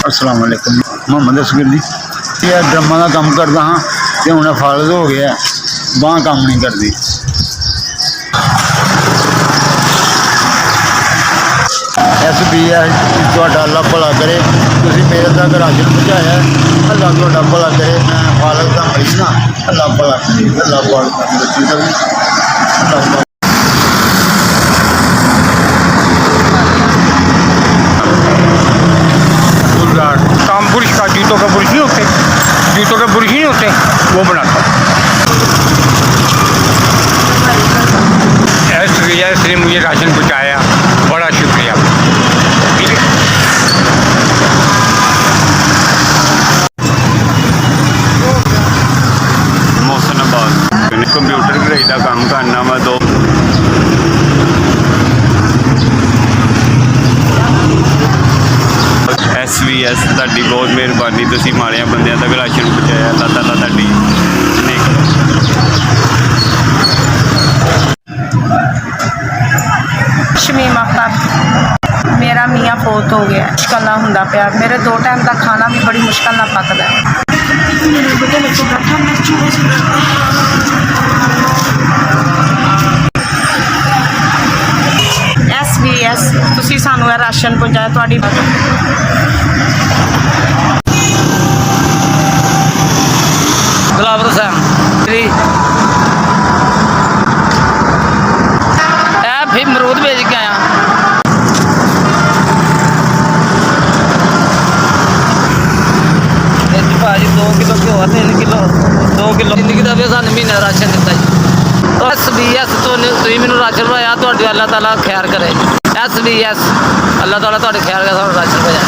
अस्सलाम वालेकुम। मोहम्मद असगर जी, ये ड्रम्मा का काम करता हाँ तो हूँ फालत हो गया, बांह काम नहीं करती। SBS ਤੁਹਾਡਾ ਅੱਲਾ ਭਲਾ ਕਰੇ, ਤੁਸੀਂ ਮੇਰੇ ਤੱਕ ਰਾਸ਼ਨ ਪਹੁੰਚਾਇਆ, ਅੱਲਾ ਤੁਹਾਡਾ ਭਲਾ ਕਰੇ। मैं फालत का मरीज हाँ, अल्लाह भला करे, अल्लाह भला। काम बुरुश का, जूतों का बुरुश नहीं होते, जूतों के बुरुश नहीं होते, वो बनाता हूँ। इसने मुझे राशन पहुँचाया, बड़ा शुक्रिया। ठीक है। मोहसिनाबाद कंप्यूटर गराई का काम करना वा दो SBS ਤੁਹਾਡੀ ਬਹੁਤ ਮਿਹਰਬਾਨੀ, ਤੁਸੀਂ ਮਾੜਿਆਂ ਬੰਦਿਆਂ ਤੱਕ ਰਾਸ਼ਨ ਪਹੁੰਚਾਇਆ। ਅੱਲਾਹ ਤਾਲਾ ਤੁਹਾਡੀ शमीम आफ्ताब, मेरा मियाँ फौत हो गया, मुश्किल ना होंदा पिया। मेरे 2 टाइम का खाना भी बड़ी मुश्किल ना पकदा है। SBS तुसी सानू ये राशन पहुँचाया, तुहाडी गुलाब हुसैन फिर मरूद भेज के आया। भाजी 2 किलो घ्यो, 3 किलो 2 किलो जिंदगी का भी सानू महीने राशन दिता जी। SBS तो तुम मैंने राशन पाया, तो अल्लाह ताला खैर करे। SBS अल्लाह ताला तुहाडे खैर करे, राशन पाया।